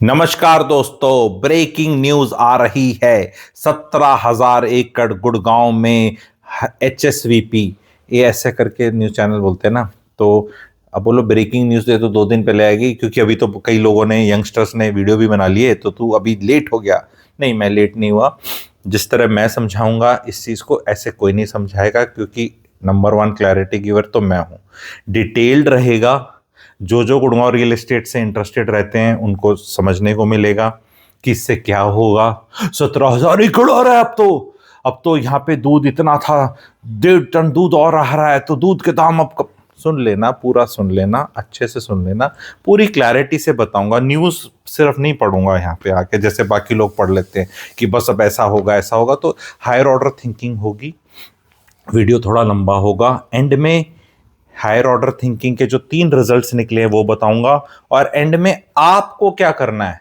नमस्कार दोस्तों, breaking news आ रही है। 17,000 एकड़ गुड़गांव में HSVP, ये ऐसे करके न्यूज चैनल बोलते हैं ना। तो अब बोलो ब्रेकिंग न्यूज दे तो 2 दिन पहले आएगी, क्योंकि अभी तो कई लोगों ने, यंगस्टर्स ने वीडियो भी बना लिए। तो तू अभी लेट हो गया। नहीं, मैं लेट नहीं हुआ। जिस तरह मैं समझाऊंगा इस चीज को, ऐसे कोई नहीं समझाएगा, क्योंकि नंबर 1 क्लैरिटी गिवर तो मैं हूं। डिटेल्ड रहेगा। जो गुड़गांव रियल एस्टेट से इंटरेस्टेड रहते हैं उनको समझने को मिलेगा कि इससे क्या होगा। 17,000 एकड़ आ रहा है अब तो यहाँ पे दूध इतना था, 1.5 टन दूध और आ रहा है, तो दूध के दाम अब कब। सुन लेना, पूरा सुन लेना, अच्छे से सुन लेना, पूरी क्लैरिटी से बताऊंगा। न्यूज सिर्फ नहीं पढ़ूंगा यहाँ पे आके, जैसे बाकी लोग पढ़ लेते हैं कि बस अब ऐसा होगा ऐसा होगा। तो हायर ऑर्डर थिंकिंग होगी, वीडियो थोड़ा लंबा होगा। एंड में हायर ऑर्डर थिंकिंग के जो 3 रिजल्ट्स निकले हैं वो बताऊंगा, और एंड में आपको क्या करना है।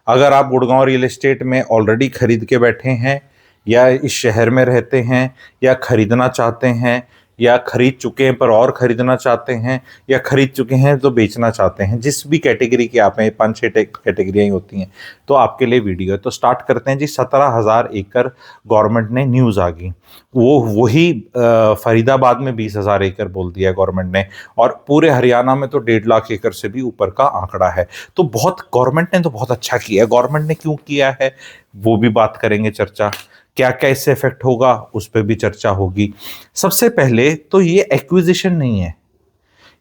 अगर आप गुड़गांव रियल एस्टेट में ऑलरेडी खरीद के बैठे हैं, या इस शहर में रहते हैं, या खरीदना चाहते हैं, या खरीद चुके हैं पर और खरीदना चाहते हैं, या खरीद चुके हैं तो बेचना चाहते हैं, जिस भी कैटेगरी की आप हैं, 5-6 कैटेगरियाँ ही होती हैं, तो आपके लिए वीडियो है। तो स्टार्ट करते हैं जी। 17,000 एकड़ गवर्नमेंट ने, न्यूज़ आ गई वही फरीदाबाद में 20,000 एकड़ बोल दिया गवर्नमेंट ने, और पूरे हरियाणा में तो 1.5 लाख एकड़ से भी ऊपर का आंकड़ा है। तो बहुत, गवर्नमेंट ने तो बहुत अच्छा किया है। गवर्नमेंट ने क्यों किया है वो भी बात करेंगे, चर्चा क्या क्या इससे इफेक्ट होगा उस पर भी चर्चा होगी। सबसे पहले तो ये एक्विजिशन नहीं है,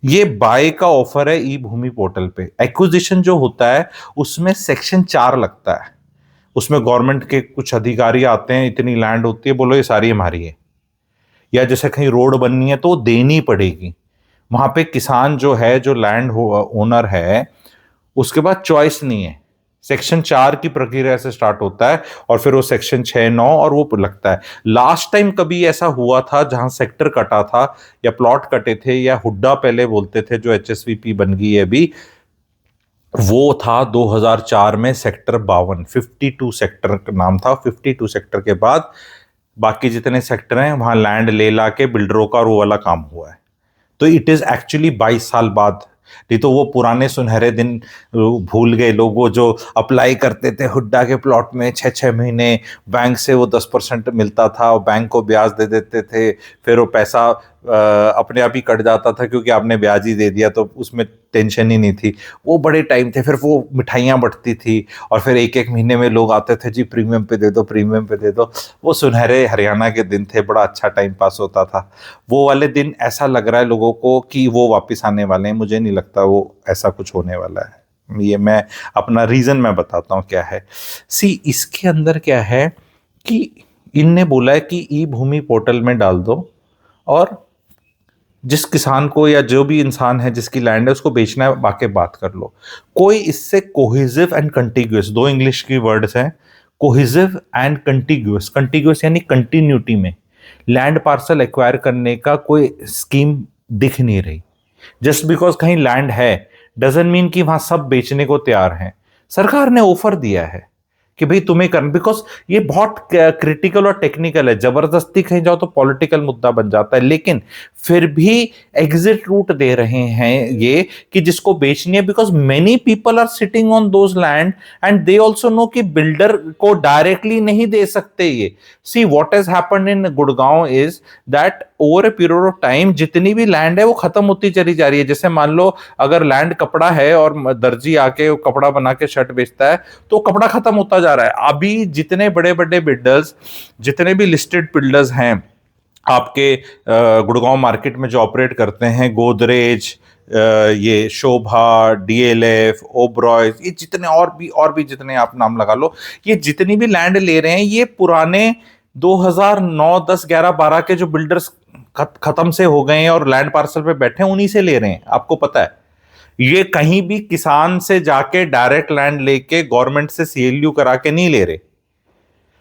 ये बाय का ऑफर है। ई भूमि पोर्टल पे एक्विजिशन जो होता है उसमें सेक्शन 4 लगता है। उसमें गवर्नमेंट के कुछ अधिकारी आते हैं, इतनी लैंड होती है, बोलो ये सारी हमारी है, या जैसे कहीं रोड बननी है तो देनी पड़ेगी। वहां पे किसान जो है, जो लैंड ओनर है, उसके बाद चॉइस नहीं है। सेक्शन 4 की प्रक्रिया से स्टार्ट होता है, और फिर वो सेक्शन 6, 9 और वो लगता है। लास्ट टाइम कभी ऐसा हुआ था जहां सेक्टर कटा था, या प्लॉट कटे थे, या हुड्डा पहले बोलते थे, जो HSVP बन गई है अभी, वो था 2004 में सेक्टर 52, 52 सेक्टर का नाम था। 52 सेक्टर के बाद बाकी जितने सेक्टर हैं वहां लैंड ले ला के बिल्डरों का वो वाला काम हुआ है। तो इट इज एक्चुअली 22 साल बाद। नहीं तो वो पुराने सुनहरे दिन भूल गए लोग, वो जो अप्लाई करते थे हुड्डा के प्लॉट में 6-6 महीने, बैंक से वो 10% मिलता था और बैंक को ब्याज दे देते थे, फिर वो पैसा अपने आप ही कट जाता था क्योंकि आपने ब्याज ही दे दिया, तो उसमें टेंशन ही नहीं थी। वो बड़े टाइम थे। फिर वो मिठाइयाँ बंटती थी, और फिर 1-1 महीने में लोग आते थे, जी प्रीमियम पे दे दो, प्रीमियम पे दे दो। वो सुनहरे हरियाणा के दिन थे, बड़ा अच्छा टाइम पास होता था। वो वाले दिन ऐसा लग रहा है लोगों को कि वो वापस आने वाले हैं। मुझे नहीं लगता वो ऐसा कुछ होने वाला है। ये मैं अपना रीजन मैं बताता हूँ क्या है। इसके अंदर क्या है कि इनने बोला है कि ई भूमि पोर्टल में डाल दो, और जिस किसान को या जो भी इंसान है जिसकी लैंड है उसको बेचना है, बाकी बात कर लो। कोई इससे कोहेसिव एंड कंटिग्यूअस, 2 इंग्लिश की वर्ड्स हैं, कोहेसिव एंड कंटिग्यूअस। कंटिग्यूअस यानी कंटिन्यूटी में लैंड पार्सल एक्वायर करने का कोई स्कीम दिख नहीं रही। जस्ट बिकॉज कहीं लैंड है डजंट मीन कि वहां सब बेचने को तैयार हैं। सरकार ने ऑफर दिया है कि भाई तुम्हें करना, बिकॉज ये बहुत क्रिटिकल और टेक्निकल है। जबरदस्ती कहीं जाओ तो पॉलिटिकल मुद्दा बन जाता है, लेकिन फिर भी एग्जिट रूट दे रहे हैं ये कि जिसको बेचनी है, because many people are sitting on those land and they also know कि बिल्डर को डायरेक्टली नहीं दे सकते ये। See what has happened in Gurgaon is that over a period of time जितनी भी लैंड है वो खत्म होती चली जा रही है। जैसे मान लो अगर लैंड कपड़ा है और दर्जी आके कपड़ा बना के शर्ट बेचता है, तो कपड़ा खत्म होता जा रहा है। अभी जितने बड़े बड़े बिल्डर्स, जितने भी लिस्टेड बिल्डर्स हैं आपके गुड़गांव मार्केट में जो ऑपरेट करते हैं, गोदरेज, ये शोभा, DLF, ओबरॉय, ये जितने और भी जितने आप नाम लगा लो, ये जितनी भी लैंड ले रहे हैं, ये पुराने 2009, 10, 11, 12 के जो बिल्डर्स खत्म से हो गए हैं और लैंड पार्सल पे बैठे हैं, उन्हीं से ले रहे हैं। आपको पता है, ये कहीं भी किसान से जाके डायरेक्ट लैंड लेके गवर्नमेंट से CLU करा के नहीं ले रहे।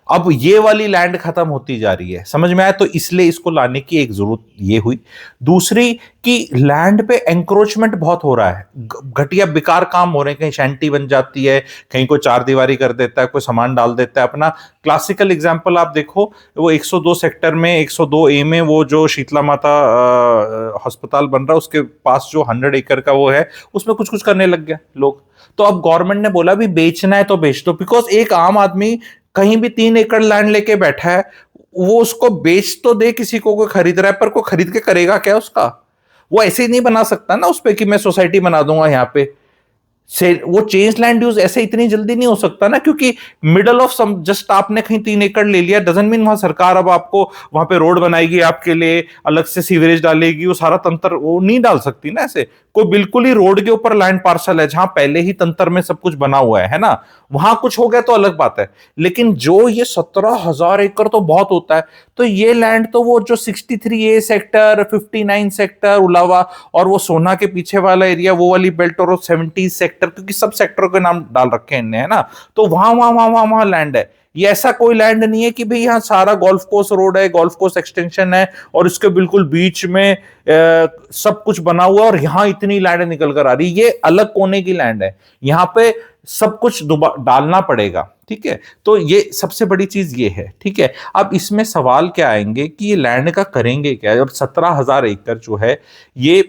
अब ये वाली लैंड खत्म होती जा रही है, समझ में आया? तो इसलिए इसको लाने की एक जरूरत ये हुई। दूसरी कि लैंड पे एंक्रोचमेंट बहुत हो रहा है, घटिया बेकार काम हो रहे हैं। कहीं शैंटी बन जाती है, कहीं कोई 4 दीवारी कर देता है, कोई सामान डाल देता है अपना। क्लासिकल एग्जांपल आप देखो, वो 102 सेक्टर में 102A में वो जो शीतला माता अस्पताल बन रहा है, उसके पास जो 100 एकड़ का वो है, उसमें कुछ कुछ करने लग गया लोग। तो अब गवर्नमेंट ने बोला भी बेचना है तो बेच दो, बिकॉज एक आम आदमी कहीं भी 3 एकड़ लैंड लेके बैठा है, वो उसको बेच तो दे किसी को, कोई खरीद रहा है, पर कोई खरीद के करेगा क्या उसका? वो ऐसे ही नहीं बना सकता ना उस पे कि मैं सोसाइटी बना दूंगा यहाँ पे से। वो चेंज लैंड यूज ऐसे इतनी जल्दी नहीं हो सकता ना, क्योंकि मिडल ऑफ सम, जस्ट आपने कहीं 3 एकड़ ले लिया डजंट मीन वहां सरकार अब आपको वहां पे रोड बनाएगी, आपके लिए अलग से सीवरेज डालेगी, वो सारा तंत्र वो नहीं डाल सकती ना ऐसे। कोई बिल्कुल ही रोड के ऊपर लैंड पार्सल है जहां पहले ही तंत्र में सब कुछ बना हुआ है ना, वहां कुछ हो गया तो अलग बात है। लेकिन जो ये 17,000 एकड़ तो बहुत होता है। तो ये लैंड तो वो जो 63A सेक्टर, 59 सेक्टर उलावा और वो सोना के पीछे वाला एरिया, वो वाली बेल्ट और वो 70 सेक्टर, क्योंकि सब सेक्टरों के नाम डाल रखे हैं इनने, है ना। तो वहां वहां वहां वहां वहां लैंड है। ये ऐसा कोई लैंड नहीं है कि भाई यहाँ सारा गोल्फ कोर्स रोड है, गोल्फ कोर्स एक्सटेंशन है और इसके बिल्कुल बीच में सब कुछ बना हुआ है और यहाँ इतनी लैंड निकल कर आ रही। ये अलग कोने की लैंड है, यहाँ पे सब कुछ डालना पड़ेगा, ठीक है। तो ये सबसे बड़ी चीज ये है, ठीक है। अब इसमें सवाल क्या आएंगे कि ये लैंड का करेंगे क्या। और 17,000 एकड़ जो है, ये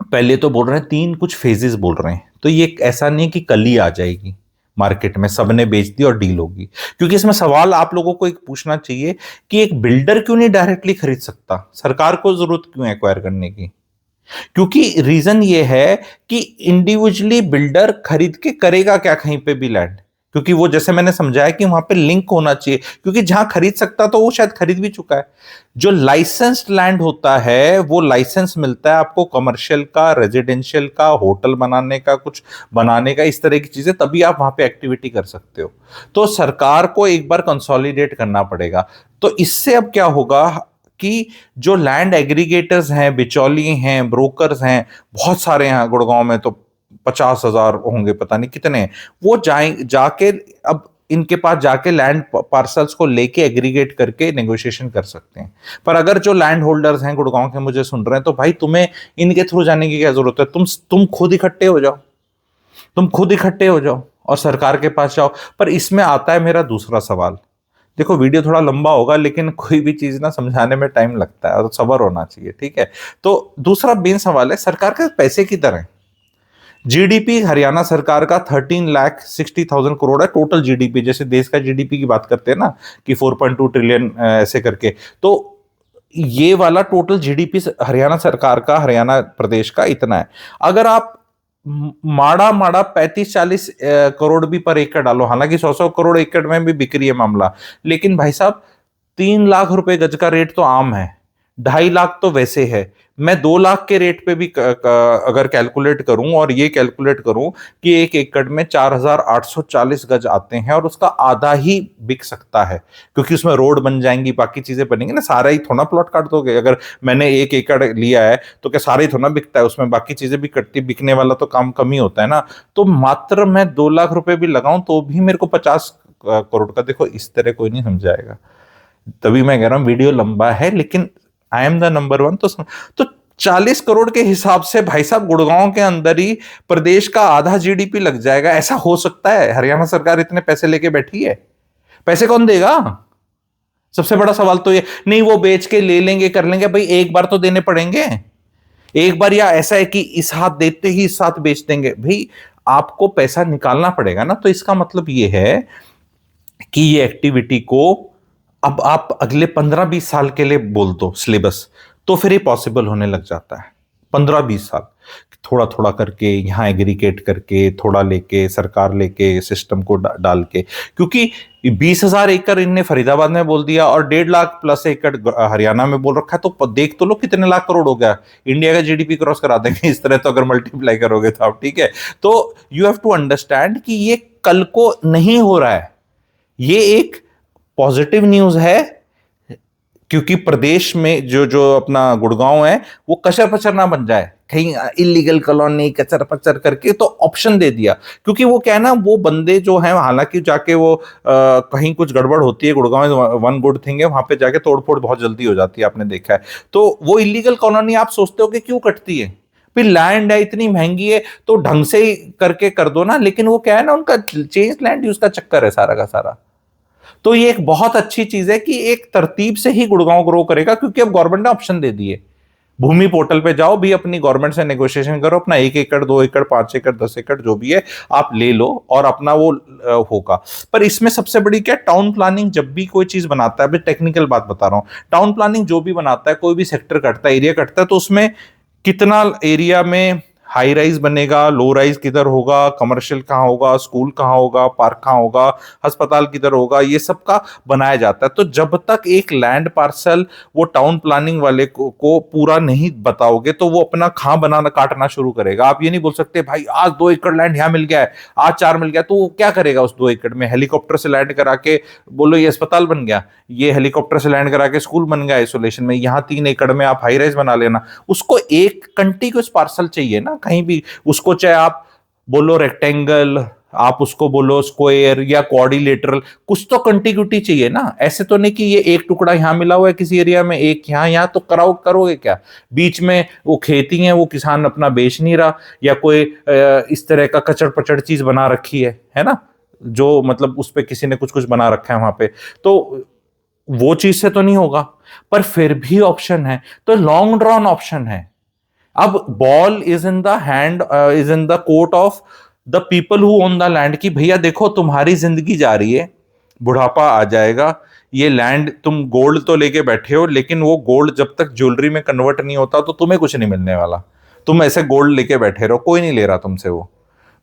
पहले तो बोल रहे हैं 3 कुछ फेजेस बोल रहे हैं, तो ये ऐसा नहीं कि कल ही आ जाएगी मार्केट में, सबने बेच दी और डील होगी। क्योंकि इसमें सवाल आप लोगों को एक पूछना चाहिए कि एक बिल्डर क्यों नहीं डायरेक्टली खरीद सकता, सरकार को जरूरत क्यों है एक्वायर करने की। क्योंकि रीजन ये है कि इंडिविजुअली बिल्डर खरीद के करेगा क्या कहीं पे भी लैंड, क्योंकि वो जैसे मैंने समझाया कि वहां पे लिंक होना चाहिए, क्योंकि जहां खरीद सकता तो वो शायद खरीद भी चुका है। जो लाइसेंस्ड लैंड होता है वो लाइसेंस मिलता है आपको कमर्शियल का, रेजिडेंशियल का, होटल बनाने का, कुछ बनाने का, इस तरह की चीजें, तभी आप वहां पे एक्टिविटी कर सकते हो। तो सरकार को एक बार कंसोलिडेट करना पड़ेगा। तो इससे अब क्या होगा कि जो लैंड एग्रीगेटर्स हैं, बिचौली हैं, ब्रोकर्स हैं, बहुत सारे हैं गुड़गांव में, तो 50,000 होंगे, पता नहीं कितने, वो जाके अब इनके पास जाके लैंड पार्सल्स को लेके एग्रीगेट करके नेगोशिएशन कर सकते हैं। पर अगर जो लैंड होल्डर्स हैं गुड़गांव के मुझे सुन रहे हैं, तो भाई तुम्हें इनके थ्रू जाने की क्या जरूरत है। तुम खुद इकट्ठे हो जाओ, तुम खुद इकट्ठे हो जाओ और सरकार के पास जाओ। पर इसमें आता है मेरा दूसरा सवाल। देखो वीडियो थोड़ा लंबा होगा, लेकिन कोई भी चीज ना समझाने में टाइम लगता है और सब्र होना चाहिए, ठीक है। तो दूसरा मेन सवाल है सरकार के पैसे की तरह। जीडीपी हरियाणा सरकार का 13,60,000 करोड़ है टोटल जीडीपी, जैसे देश का जीडीपी की बात करते हैं ना कि 4.2 ट्रिलियन ऐसे करके। तो ये वाला टोटल जीडीपी हरियाणा सरकार का, हरियाणा प्रदेश का इतना है। अगर आप माड़ा माड़ा 35-40 करोड़ भी पर एकड़ डालो, हालांकि 100-100 करोड़ एकड़ में भी बिक्री है मामला, लेकिन भाई साहब 3 लाख रुपए गज का रेट तो आम है, 2.5 लाख तो वैसे है। मैं 2 लाख के रेट पे भी अगर कैलकुलेट करूं और ये कैलकुलेट करूं कि 1 एकड़ में 4,840 गज आते हैं और उसका आधा ही बिक सकता है, क्योंकि उसमें रोड बन जाएंगी, बाकी चीजें बनेंगी ना, सारा ही थोड़ा प्लॉट काट दोगे। अगर मैंने 1 एकड़ लिया है तो क्या सारा ही थोड़ा बिकता है, उसमें बाकी चीजें भी कटती, बिकने वाला तो काम कम ही होता है ना। तो मात्र मैं 2 लाख रुपए भी लगाऊं तो भी मेरे को 50 करोड़ का, देखो इस तरह कोई नहीं समझाएगा। तभी मैं कह रहा हूं वीडियो लंबा है, लेकिन I am the number one. तो 40 करोड़ के हिसाब से भाई साहब गुड़गांव के अंदर ही प्रदेश का आधा जीडीपी लग जाएगा। ऐसा हो सकता है? हरियाणा सरकार इतने पैसे लेके बैठी है, पैसे कौन देगा? सबसे बड़ा सवाल तो ये नहीं, वो बेच के ले लेंगे कर लेंगे, भाई एक बार तो देने पड़ेंगे एक बार। या ऐसा है कि इस हाथ देते ही इस हाथ बेच देंगे? भाई आपको पैसा निकालना पड़ेगा ना। तो इसका मतलब ये है कि ये एक्टिविटी को अब आप अगले 15-20 साल के लिए बोल दो सिलेबस, तो फिर ये पॉसिबल होने लग जाता है। 15-20 साल थोड़ा थोड़ा करके यहाँ एग्रीगेट करके, थोड़ा लेके सरकार लेके सिस्टम को डाल के, क्योंकि 20,000 एकड़ इनने फरीदाबाद में बोल दिया और 1.5 लाख प्लस एकड़ हरियाणा में बोल रखा है। तो देख तो लो कितने लाख करोड़ हो गया, इंडिया का जीडीपी क्रॉस करा देंगे इस तरह, तो अगर मल्टीप्लाई करोगे तो आप, ठीक है। तो यू हैव टू अंडरस्टैंड कि ये कल को नहीं हो रहा है, ये एक पॉजिटिव न्यूज है, क्योंकि प्रदेश में जो जो अपना गुड़गांव है वो कचर पचर ना बन जाए कहीं इलीगल कॉलोनी कचर पचर करके। तो ऑप्शन दे दिया, क्योंकि वो क्या है ना, वो बंदे जो हैं, हालांकि जाके वो कहीं कुछ गड़बड़ होती है, गुड़गांव में वन गुड थिंग है, वहां पे जाके तोड़फोड़ बहुत जल्दी हो जाती है, आपने देखा है। तो वो इलीगल कॉलोनी आप सोचते हो कि क्यों कटती है, फिर लैंड है इतनी महंगी है तो ढंग से ही करके कर दो ना। लेकिन वो क्या है ना, उनका चेंज लैंड यूज का चक्कर है सारा का सारा। तो ये एक बहुत अच्छी चीज है कि एक तरतीब से ही गुड़गांव ग्रो करेगा, क्योंकि अब गवर्नमेंट ने ऑप्शन दे दिए। भूमि पोर्टल पे जाओ भी, अपनी गवर्नमेंट से नेगोशिएशन करो, अपना 1 एकड़ 2 एकड़ 5 एकड़ 10 एकड़ जो भी है आप ले लो और अपना वो होगा। पर इसमें सबसे बड़ी क्या, टाउन प्लानिंग जब भी कोई चीज बनाता है, अभी टेक्निकल बात बता रहा हूं, टाउन प्लानिंग जो भी बनाता है, कोई भी सेक्टर कटता है, एरिया कटता है, तो उसमें कितना एरिया में हाई राइज बनेगा, लो राइज किधर होगा, कमर्शियल कहाँ होगा, स्कूल कहाँ होगा, पार्क कहाँ होगा, अस्पताल किधर होगा, ये सब का बनाया जाता है। तो जब तक एक लैंड पार्सल वो टाउन प्लानिंग वाले को पूरा नहीं बताओगे तो वो अपना कहाँ बनाना काटना शुरू करेगा। आप ये नहीं बोल सकते भाई आज 2 एकड़ लैंड यहाँ मिल गया है, आज 4 मिल गया, तो वो क्या करेगा उस 2 एकड़ में, हेलीकॉप्टर से लैंड करा के बोलो ये अस्पताल बन गया, ये हेलीकॉप्टर से लैंड करा के स्कूल बन गया आइसोलेशन में, यहाँ 3 एकड़ में आप हाई राइज बना लेना। उसको एक कंटिन्यूअस पार्सल चाहिए ना कहीं भी, उसको चाहे आप बोलो रेक्टेंगल, आप उसको बोलो स्क्वायर या क्वाड्रिलेटरल, कुछ तो कंटिन्यूटी चाहिए ना। ऐसे तो नहीं कि ये एक टुकड़ा यहां मिला हुआ है किसी एरिया में, एक यहां, यहां तो कराओ, करोगे क्या? बीच में वो खेती है, वो किसान अपना बेच नहीं रहा, या कोई इस तरह का कचड़ पचड़ चीज बना रखी है ना, जो मतलब उस पे किसी ने कुछ कुछ बना रखा है वहां पे, तो वो चीज से तो नहीं होगा। पर फिर भी ऑप्शन है, तो लॉन्ग ड्रॉन ऑप्शन है। अब ball is in the hand, is in the court of the people who own the land, कि भैया देखो तुम्हारी जिंदगी जा रही है, बुढ़ापा आ जाएगा, ये लैंड तुम गोल्ड तो लेके बैठे हो, लेकिन वो गोल्ड जब तक ज्वेलरी में कन्वर्ट नहीं होता तो तुम्हें कुछ नहीं मिलने वाला। तुम ऐसे गोल्ड लेके बैठे रहो, कोई नहीं ले रहा तुमसे, वो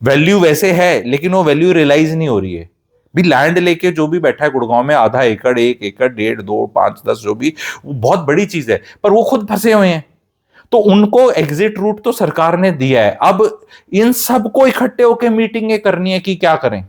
वैल्यू वैसे है लेकिन वो वैल्यू रियलाइज नहीं हो रही है। भी लैंड लेके जो भी बैठा है गुड़गांव में, आधा एकड़, 1 एकड़, 1.5, 2, 5, 10 जो भी, वो बहुत बड़ी चीज है, पर वो खुद फंसे हुए हैं। तो उनको एग्जिट रूट तो सरकार ने दिया है, अब इन सबको इकट्ठे होकर मीटिंगें करनी है कि क्या करें।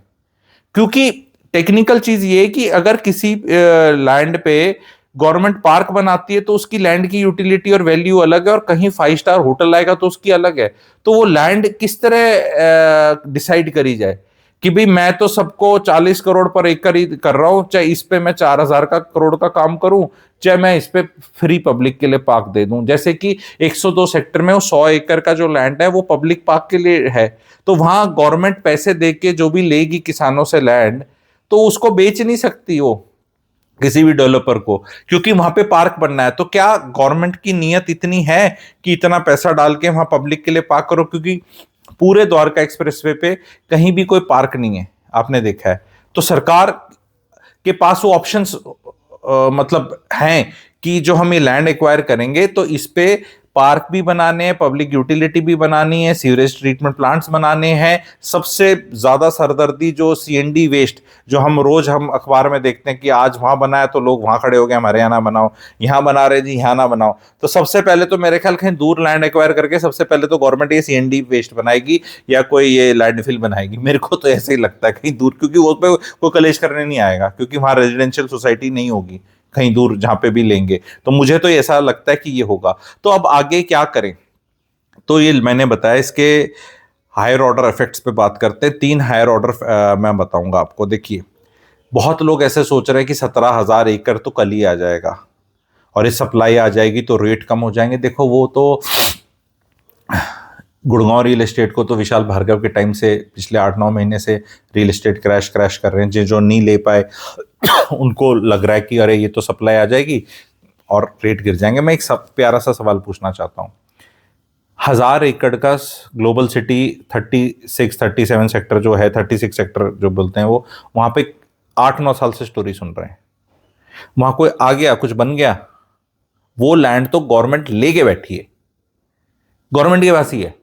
क्योंकि टेक्निकल चीज ये है कि अगर किसी लैंड पे गवर्नमेंट पार्क बनाती है तो उसकी लैंड की यूटिलिटी और वैल्यू अलग है, और कहीं 5 स्टार होटल आएगा तो उसकी अलग है। तो वो लैंड किस तरह डिसाइड करी जाए कि भाई मैं तो सबको 40 करोड़ पर एकड़ ही कर रहा हूं, चाहे इस पे मैं 4,000 का करोड़ का काम करूं, चाहे मैं इस पे फ्री पब्लिक के लिए पार्क दे दूं। जैसे कि 102 सेक्टर में वो 100 एकड़ का जो लैंड है वो पब्लिक पार्क के लिए है, तो वहां गवर्नमेंट पैसे दे के जो भी लेगी किसानों से लैंड, तो उसको बेच नहीं सकती वो किसी भी डेवलपर को, क्योंकि वहां पे पार्क बनना है। तो क्या गवर्नमेंट की नीयत इतनी है कि इतना पैसा डाल के वहां पब्लिक के लिए पार्क करो? क्योंकि पूरे द्वारका एक्सप्रेसवे पे कहीं भी कोई पार्क नहीं है, आपने देखा है। तो सरकार के पास वो ऑप्शंस मतलब हैं कि जो हम ये लैंड एक्वायर करेंगे तो इस पे पार्क भी बनाने हैं, पब्लिक यूटिलिटी भी बनानी है, सीवरेज ट्रीटमेंट प्लांट्स बनाने हैं। सबसे ज्यादा सरदर्दी जो सीएनडी वेस्ट, जो हम रोज हम अखबार में देखते हैं कि आज वहां बना है तो लोग वहां खड़े हो गए हमारे यहाँ ना बनाओ, यहाँ बना रहे जी यहाँ ना बनाओ। तो सबसे पहले तो मेरे ख्याल कहीं दूर लैंड एक्वायर करके सबसे पहले तो गवर्नमेंट ये सीएनडी वेस्ट बनाएगी या कोई ये लैंडफिल बनाएगी, मेरे को तो ऐसे ही लगता है कहीं दूर, क्योंकि वो पे कोई कलेश करने नहीं आएगा, क्योंकि वहां रेजिडेंशियल सोसाइटी नहीं होगी कहीं दूर जहां पे भी लेंगे। तो मुझे तो ऐसा लगता है कि ये होगा। तो अब आगे क्या करें, तो ये मैंने बताया, इसके हायर ऑर्डर इफेक्ट्स पे बात करते हैं। 3 हायर ऑर्डर मैं बताऊंगा आपको। देखिए, बहुत लोग ऐसे सोच रहे हैं कि 17,000 एकड़ तो कल ही आ जाएगा और ये सप्लाई आ जाएगी तो रेट कम हो जाएंगे। देखो, वो तो गुड़गांव रियल एस्टेट को तो विशाल भार्गव के टाइम से पिछले 8-9 महीने से रियल एस्टेट क्रैश क्रैश कर रहे हैं। जो नहीं ले पाए उनको लग रहा है कि अरे ये तो सप्लाई आ जाएगी और रेट गिर जाएंगे। मैं एक सब प्यारा सा सवाल पूछना चाहता हूँ। 1,000 एकड़ का ग्लोबल सिटी 36-37 सेक्टर जो है, 36 सेक्टर जो बोलते हैं, वो वहां पे 8-9 साल से स्टोरी सुन रहे हैं। वहां कोई आ गया, कुछ बन गया, वो लैंड तो गवर्नमेंट लेके बैठी है, गवर्नमेंट के पास ही है।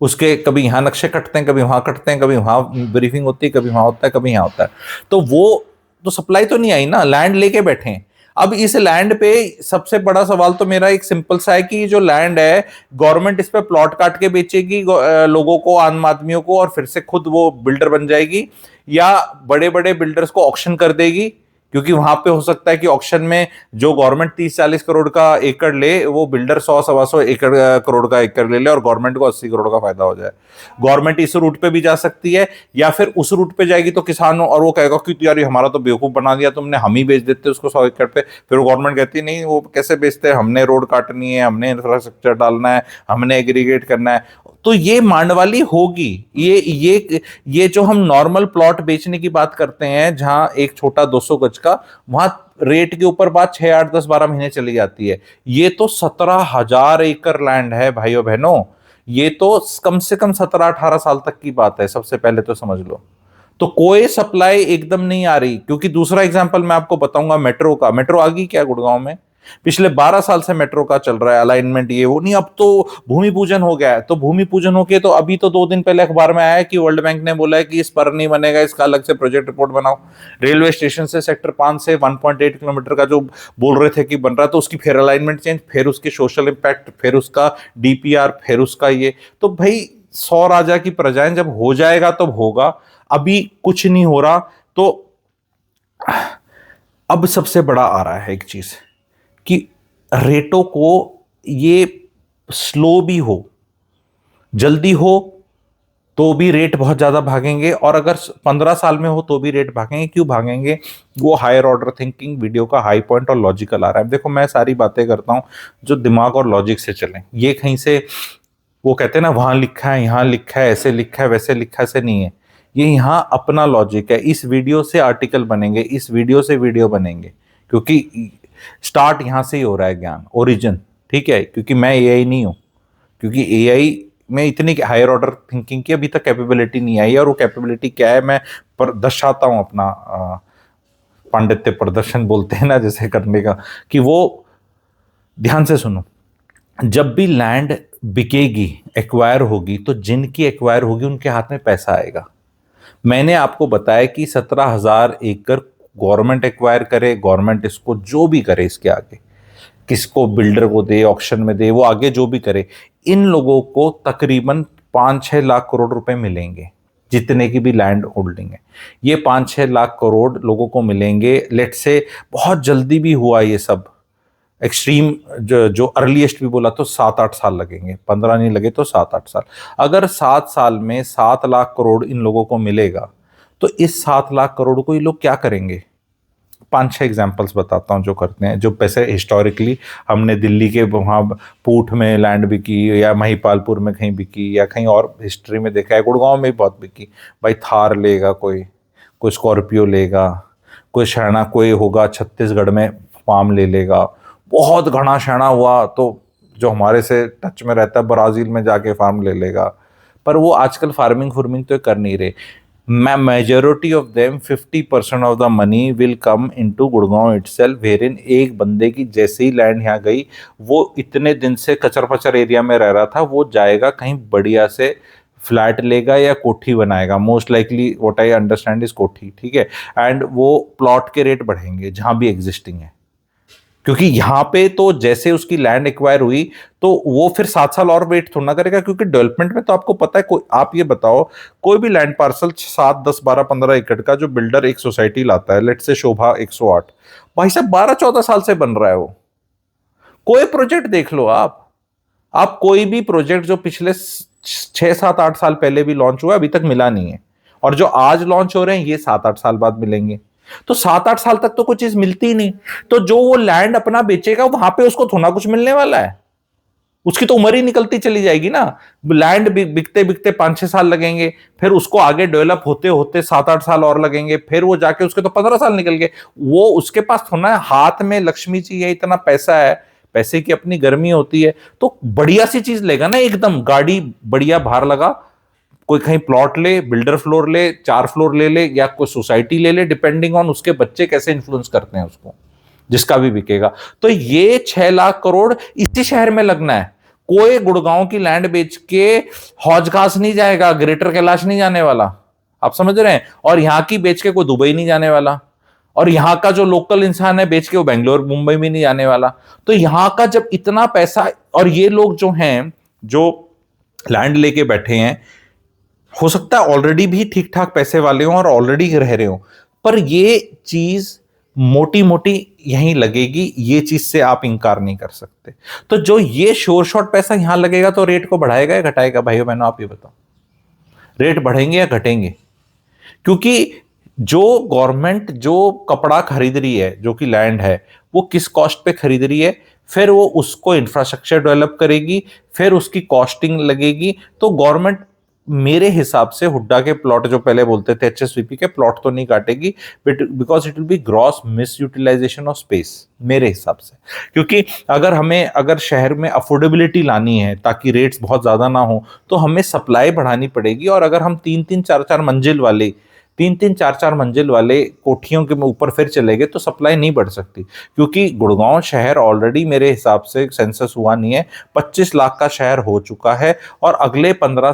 उसके कभी यहाँ नक्शे कटते हैं, कभी वहां कटते हैं, कभी वहां ब्रीफिंग होती है, कभी वहां होता है, कभी यहाँ होता है। तो वो तो सप्लाई तो नहीं आई ना, लैंड लेके बैठे हैं। अब इस लैंड पे सबसे बड़ा सवाल तो मेरा एक सिंपल सा है कि जो लैंड है, गवर्नमेंट इस पे प्लॉट काट के बेचेगी लोगों को, आम आदमियों को, और फिर से खुद वो बिल्डर बन जाएगी, या बड़े बड़े बिल्डर्स को ऑक्शन कर देगी। क्योंकि वहां पे हो सकता है कि ऑक्शन में जो गवर्नमेंट 30-40 करोड़ का एकड़ ले, वो बिल्डर 100-125 एकड़ करोड़ का एकड़ ले ले और गवर्नमेंट को 80 करोड़ का फायदा हो जाए। गवर्नमेंट इस रूट पे भी जा सकती है, या फिर उस रूट पे जाएगी तो किसानों, और वो कहेगा कि यार ये हमारा तो बेवकूफ बना दिया तुमने, हम ही बेच देते उसको 100 एकड़ पे। फिर गवर्नमेंट कहती है नहीं, वो कैसे बेचते हैं, हमने रोड काटनी है, हमने इंफ्रास्ट्रक्चर डालना है, हमने एग्रीगेट करना है। तो ये मांडवाली होगी। ये जो हम नॉर्मल प्लॉट बेचने की बात करते हैं, जहां एक छोटा 200 गज का, वहां रेट के ऊपर बात 6 8 10 12 महीने चली जाती है। ये तो 17,000 एकड़ लैंड है भाइयों बहनों। ये तो कम से कम 17 18 साल तक की बात है, सबसे पहले तो समझ लो। तो कोई सप्लाई एकदम नहीं आ रही। क्योंकि दूसरा एग्जांपल मैं आपको बताऊंगा मेट्रो का। मेट्रो आ गई क्या गुड़गांव में? पिछले 12 साल से मेट्रो का चल रहा है अलाइनमेंट, ये वो नहीं। अब तो भूमि पूजन हो गया है। तो भूमि पूजन हो के तो अभी तो 2 दिन पहले अखबार में आया है कि वर्ल्ड बैंक ने बोला है कि इस पर नहीं बनेगा, इसका अलग से प्रोजेक्ट रिपोर्ट बनाओ। रेलवे स्टेशन से सेक्टर 5 से 1.8 किलोमीटर का जो बोल रहे थे कि बन रहा है, तो उसकी फिर अलाइनमेंट चेंज, फिर उसकी सोशल इंपैक्ट, फिर उसका डीपीआर, फिर उसका ये। तो भाई 100 राजा की प्रजाएं, जब हो जाएगा तब होगा। अभी कुछ नहीं हो रहा। तो अब सबसे बड़ा आ रहा है एक चीज कि रेटों को, ये स्लो भी हो, जल्दी हो तो भी रेट बहुत ज्यादा भागेंगे, और अगर 15 साल में हो तो भी रेट भागेंगे। क्यों भागेंगे? वो हायर ऑर्डर थिंकिंग, वीडियो का हाई पॉइंट और लॉजिकल आ रहा है। देखो मैं सारी बातें करता हूं जो दिमाग और लॉजिक से चलें। ये कहीं से वो कहते हैं ना, वहां लिखा है, यहां लिखा है, ऐसे लिखा है, वैसे लिखा है, ऐसे नहीं है। ये यहां अपना लॉजिक है। इस वीडियो से आर्टिकल बनेंगे, इस वीडियो से वीडियो बनेंगे, क्योंकि स्टार्ट यहां से ही हो रहा है ज्ञान, ओरिजिन। ठीक है? क्योंकि मैं एआई नहीं हूं। क्योंकि एआई में इतनी हायर ऑर्डर थिंकिंग की अभी तक कैपेबिलिटी नहीं आई है। और वो कैपेबिलिटी क्या है, मैं दर्शाता हूं अपना पांडित्य प्रदर्शन बोलते हैं ना जैसे करने का, कि वो ध्यान से सुनो। जब भी लैंड बिकेगी, एक्वायर होगी, तो जिनकी एक्वायर होगी उनके हाथ में पैसा आएगा। मैंने आपको बताया कि 17,000 एकड़ गवर्नमेंट एक्वायर करे, गवर्नमेंट इसको जो भी करे, इसके आगे किसको, बिल्डर को दे, ऑक्शन में दे, वो आगे जो भी करे, इन लोगों को तकरीबन 5-6 लाख करोड़ रुपए मिलेंगे, जितने की भी लैंड होल्डिंग है। ये 5-6 लाख करोड़ लोगों को मिलेंगे। लेट से बहुत जल्दी भी हुआ ये सब, एक्सट्रीम जो अर्लीस्ट भी बोला तो 7-8 साल लगेंगे, 15 नहीं लगे तो 7-8 साल। अगर 7 साल में 7 लाख करोड़ इन लोगों को मिलेगा, तो इस 7 लाख करोड़ को ये लोग क्या करेंगे? 5-6 एग्जाम्पल्स बताता हूँ जो करते हैं। जो पैसे हिस्टोरिकली हमने दिल्ली के वहाँ पूठ में लैंड बिकी, या महिपालपुर में कहीं बिकी, या कहीं और हिस्ट्री में देखा है, गुड़गांव में भी बहुत बिकी। भाई थार लेगा कोई, कोई स्कॉर्पियो लेगा, कोई शहना, कोई होगा छत्तीसगढ़ में फार्म ले लेगा। बहुत घना शहना हुआ तो जो हमारे से टच में रहता है, ब्राजील में जाके फार्म ले लेगा। पर वो आजकल फार्मिंग फुर्मिंग तो कर नहीं रहे। Majority of them 50% of the money will come into Gurgaon itself, wherein एक बंदे की जैसे ही लैंड यहाँ गई, वो इतने दिन से कचर पचर एरिया में रह रहा था, वो जाएगा कहीं बढ़िया से फ्लैट लेगा या कोठी बनाएगा। Most likely what I understand is कोठी। ठीक है? एंड वो प्लॉट के रेट बढ़ेंगे जहां भी एग्जिस्टिंग है, क्योंकि यहां पे तो जैसे उसकी लैंड एक्वायर हुई तो वो फिर 7 साल और वेट थोड़ा ना करेगा। क्योंकि डेवलपमेंट में तो आपको पता है, कोई आप ये बताओ, कोई भी लैंड पार्सल 7 10 12 15 एकड़ का जो बिल्डर एक सोसाइटी लाता है, लेट से शोभा 108, भाई साहब 12 14 साल से बन रहा है वो। कोई प्रोजेक्ट देख लो आप कोई भी प्रोजेक्ट जो पिछले 6 7 8 साल पहले भी लॉन्च हुआ अभी तक मिला नहीं है, और जो आज लॉन्च हो रहे हैं ये 7 8 साल बाद मिलेंगे। तो 7 8 साल तक तो कोई चीज मिलती ही नहीं। तो जो वो लैंड अपना बेचेगा, वहां पे उसको थोड़ा कुछ मिलने वाला है। उसकी तो उम्र ही निकलती चली जाएगी ना। लैंड बिकते बिकते 5-6 साल लगेंगे, फिर उसको आगे डेवलप होते होते 7-8 साल और लगेंगे, फिर वो जाके उसके तो 15 साल निकल गए। वो उसके पास थोड़ा हाथ में लक्ष्मी जी है, इतना पैसा है, पैसे की अपनी गर्मी होती है, तो बढ़िया सी चीज लेगा ना, एकदम गाड़ी बढ़िया बाहर लगा, कोई कहीं प्लॉट ले, बिल्डर फ्लोर ले, 4 फ्लोर ले ले, या कोई सोसाइटी ले ले, डिपेंडिंग ऑन उसके बच्चे कैसे इन्फ्लुएंस करते हैं उसको, जिसका भी बिकेगा। तो ये 6 लाख करोड़ इसी शहर में लगना है। कोई गुड़गांव की लैंड बेच के हौज खास नहीं जाएगा, ग्रेटर कैलाश नहीं जाने वाला, आप समझ रहे हैं? और यहां की बेच के कोई दुबई नहीं जाने वाला, और यहां का जो लोकल इंसान है बेच के वो बेंगलोर मुंबई में नहीं जाने वाला। तो यहां का जब इतना पैसा, और ये लोग जो हैं जो लैंड लेके बैठे हैं, हो सकता है ऑलरेडी भी ठीक ठाक पैसे वाले हों और ऑलरेडी रह रहे हों, पर ये चीज मोटी मोटी यहीं लगेगी। ये चीज से आप इंकार नहीं कर सकते। तो जो ये शोर शॉर्ट पैसा यहां लगेगा, तो रेट को बढ़ाएगा या घटाएगा? भाइयों बहनों आप ये बताओ, रेट बढ़ेंगे या घटेंगे? क्योंकि जो गवर्नमेंट जो कपड़ा खरीद रही है, जो कि लैंड है, वो किस कॉस्ट पे खरीद रही है? फिर वो उसको इंफ्रास्ट्रक्चर डेवलप करेगी, फिर उसकी कॉस्टिंग लगेगी। तो गवर्नमेंट मेरे हिसाब से हुड्डा के प्लॉट जो पहले बोलते थे एचएसवीपी के प्लॉट तो नहीं काटेगी, but because it will be gross misutilisation of space मेरे हिसाब से। क्योंकि अगर शहर में अफोर्डेबिलिटी लानी है ताकि रेट्स बहुत ज्यादा ना हो, तो हमें सप्लाई बढ़ानी पड़ेगी। और अगर हम तीन तीन चार चार मंजिल वाले कोठियों के ऊपर फिर चले गए तो सप्लाई नहीं बढ़ सकती। क्योंकि गुड़गांव शहर ऑलरेडी मेरे हिसाब से सेंसस हुआ नहीं है, 25 लाख का शहर हो चुका है। और अगले 15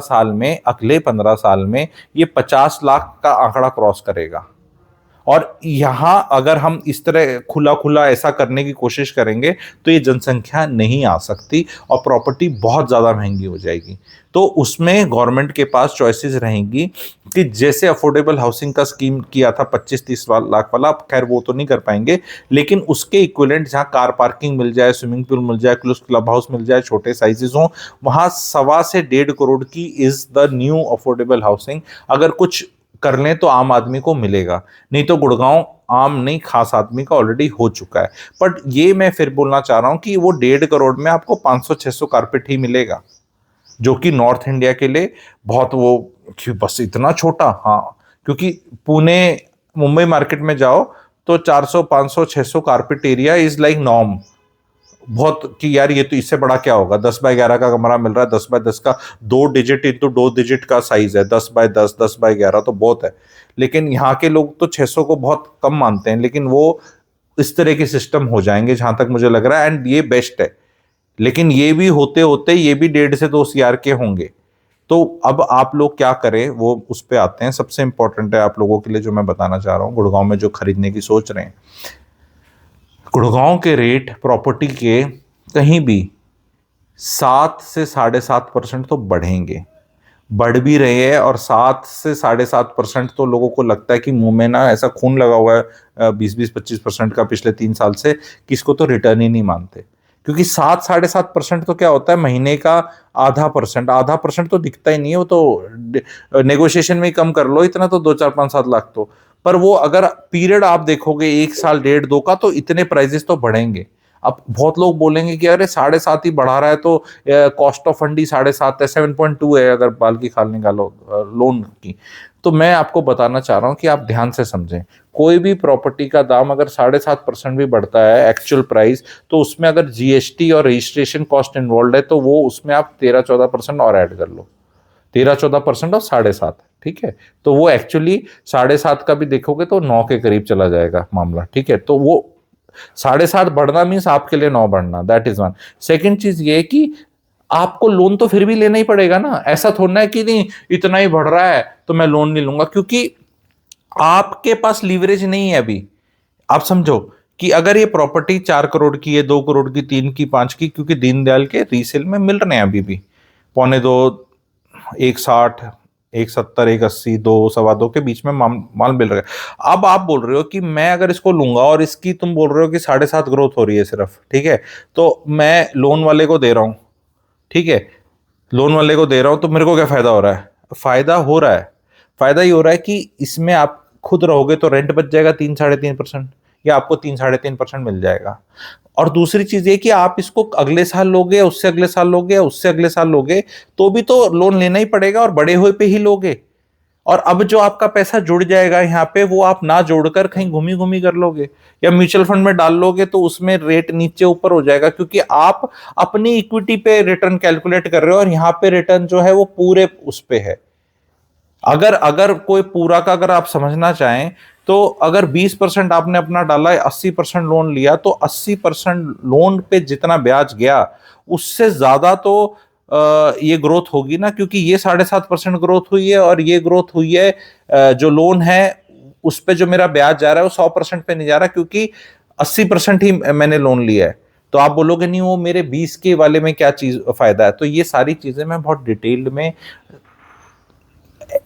साल में ये 50 लाख का आंकड़ा क्रॉस करेगा। और यहां अगर हम इस तरह खुला खुला ऐसा करने की कोशिश करेंगे तो ये जनसंख्या नहीं आ सकती और प्रॉपर्टी बहुत ज़्यादा महंगी हो जाएगी। तो उसमें गवर्नमेंट के पास चॉइसेस रहेंगी कि जैसे अफोर्डेबल हाउसिंग का स्कीम किया था 25-30 लाख वाला, अब खैर वो तो नहीं कर पाएंगे, लेकिन उसके इक्विवेलेंट जहाँ कार पार्किंग मिल जाए, स्विमिंग पूल मिल जाए, क्लब हाउस मिल जाए, छोटे साइजेस हों, वहाँ 1.25 से 1.5 करोड़ की is the new affordable housing. अगर कुछ कर लें तो आम आदमी को मिलेगा, नहीं तो गुड़गांव आम नहीं खास आदमी का ऑलरेडी हो चुका है। बट ये मैं फिर बोलना चाह रहा हूं कि वो 1.5 करोड़ में आपको 500-600 कारपेट ही मिलेगा, जो कि नॉर्थ इंडिया के लिए बहुत वो क्यों बस इतना छोटा। हाँ, क्योंकि पुणे मुंबई मार्केट में जाओ तो 400 500 600 carpet area is like norm. बहुत कि यार ये तो इससे बड़ा क्या होगा, 10x11 का कमरा मिल रहा है, 10x10 का 2 डिजिट इंटू 2 डिजिट का साइज है, 10x10 10x11 तो बहुत है। लेकिन यहाँ के लोग तो 600 को बहुत कम मानते हैं, लेकिन वो इस तरह के सिस्टम हो जाएंगे जहां तक मुझे लग रहा है, एंड ये बेस्ट है। लेकिन ये भी होते होते ये भी 1.5 से 2 CR के होंगे। तो अब आप लोग क्या करें वो उस पर आते हैं। सबसे इंपॉर्टेंट है आप लोगों के लिए जो मैं बताना चाह रहा हूँ, गुड़गांव में जो खरीदने की सोच रहे हैं, गुड़गांव के रेट प्रॉपर्टी के कहीं भी 7 से 7.5% तो बढ़ेंगे, बढ़ भी रहे हैं। और 7 से 7.5% तो लोगों को लगता है कि मुंह में ना ऐसा खून लगा हुआ है 20-25% का पिछले 3 साल से, कि इसको तो रिटर्न ही नहीं मानते। क्योंकि 7-7.5% तो क्या होता है महीने का, आधा परसेंट तो दिखता ही नहीं है। वो तो नेगोशिएशन में ही कम कर लो, इतना तो 2 4 5 7 लाख तो। पर वो अगर पीरियड आप देखोगे 1 साल 1.5 2 का, तो इतने प्राइजेस तो बढ़ेंगे। अब बहुत लोग बोलेंगे कि अरे 7.5 ही बढ़ा रहा है तो कॉस्ट ऑफ फंड ही 7.5 है, 7.2 है अगर बाल की खाल निकालो लोन की। तो मैं आपको बताना चाह रहा हूँ कि आप ध्यान से समझें, कोई भी प्रॉपर्टी का दाम अगर 7.5% भी बढ़ता है एक्चुअल प्राइस, तो उसमें अगर जीएसटी और रजिस्ट्रेशन कॉस्ट इन्वॉल्व है तो वो उसमें आप 13-14% और ऐड कर लो, 13-14% और 7.5, ठीक है। तो वो एक्चुअली 7.5 का भी देखोगे तो 9 के करीब चला जाएगा मामला, ठीक है। तो वो 7.5 बढ़ना मीन्स आपके लिए 9 बढ़ना, दैट इज वन। सेकेंड चीज ये कि आपको लोन तो फिर भी लेना ही पड़ेगा ना। ऐसा थोड़ा है कि नहीं इतना ही बढ़ रहा है तो मैं लोन नहीं लूंगा, क्योंकि आपके पास लीवरेज नहीं है अभी। आप समझो कि अगर ये प्रॉपर्टी 4 करोड़ की है, 2 करोड़ की, 3 की, 5 की, क्योंकि दीनदयाल के रीसेल में मिल रहे हैं अभी भी 2.25, 1.60, 1.70, 1.80, 2, 2.25 के बीच में माल मिल रहा है। अब आप बोल रहे हो कि मैं अगर इसको लूंगा और इसकी तुम बोल रहे हो कि 7.5 ग्रोथ हो रही है सिर्फ, ठीक है, तो मैं लोन वाले को दे रहा हूं, ठीक है, लोन वाले को दे रहा हूं तो मेरे को क्या फायदा हो रहा है? फायदा ये हो रहा है कि इसमें आप खुद रहोगे तो रेंट बच जाएगा 3-3.5%, या आपको 3-3.5% मिल जाएगा। और दूसरी चीज ये कि आप इसको अगले साल लोगे, उससे अगले साल लोगे, उससे अगले साल लोगे, तो भी तो लोन लेना ही पड़ेगा और बड़े हुए पे ही लोगे। और अब जो आपका पैसा जुड़ जाएगा यहाँ पे, वो आप ना जोड़कर कहीं घूमी घूमी कर लोगे या म्यूचुअल फंड में डाल लोगे, तो उसमें रेट नीचे ऊपर हो जाएगा, क्योंकि आप अपनी इक्विटी पे रिटर्न कैलकुलेट कर रहे हो और यहाँ पे रिटर्न जो है वो पूरे उस पे है। अगर अगर कोई पूरा का अगर आप समझना चाहें तो अगर 20% आपने अपना डाला है, 80% लोन लिया, तो 80% लोन पे जितना ब्याज गया उससे ज्यादा तो ये ग्रोथ होगी ना, क्योंकि ये 7.5% ग्रोथ हुई है और ये ग्रोथ हुई है जो लोन है उस पे जो मेरा ब्याज जा रहा है वो 100% पे नहीं जा रहा, क्योंकि 80% ही मैंने लोन लिया है। तो आप बोलोगे नहीं वो मेरे 20 के वाले में क्या चीज फायदा है। तो ये सारी चीजें मैं बहुत डिटेल्ड में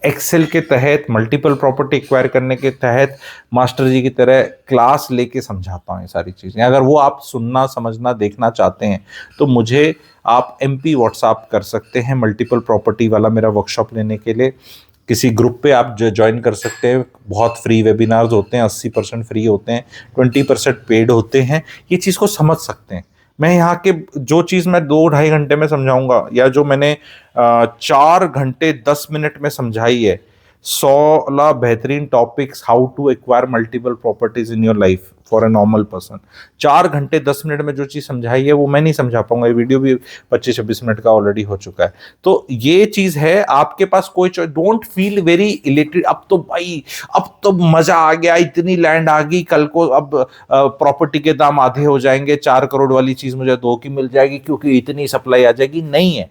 एक्सेल के तहत, मल्टीपल प्रॉपर्टी एक्वायर करने के तहत मास्टर जी की तरह क्लास लेके समझाता हूँ ये सारी चीज़ें। अगर वो आप सुनना, समझना, देखना चाहते हैं तो मुझे आप MP व्हाट्सएप कर सकते हैं मल्टीपल प्रॉपर्टी वाला मेरा वर्कशॉप लेने के लिए। किसी ग्रुप पे आप ज्वाइन कर सकते हैं, बहुत फ्री वेबिनार्स होते हैं, 80% फ्री होते हैं, 20% पेड होते हैं। ये चीज़ को समझ सकते हैं। मैं यहाँ के जो चीज मैं 2 ढाई घंटे में समझाऊंगा या जो मैंने 4 घंटे 10 मिनट में समझाई है, 16 बेहतरीन topics, how to acquire multiple properties in your life for a normal person, 4 घंटे 10 मिनट में जो चीज समझाई है वो मैं नहीं समझा पाऊंगा। ये वीडियो भी 25-26 मिनट का ऑलरेडी हो चुका है। तो ये चीज है, आपके पास कोई choice, don't feel very elated. अब तो भाई, अब तो मजा आ गया, इतनी लैंड आ गई, कल को अब प्रॉपर्टी के दाम आधे हो जाएंगे, 4 करोड़ वाली चीज मुझे 2 की मिल जाएगी क्योंकि इतनी सप्लाई आ जाएगी। नहीं है,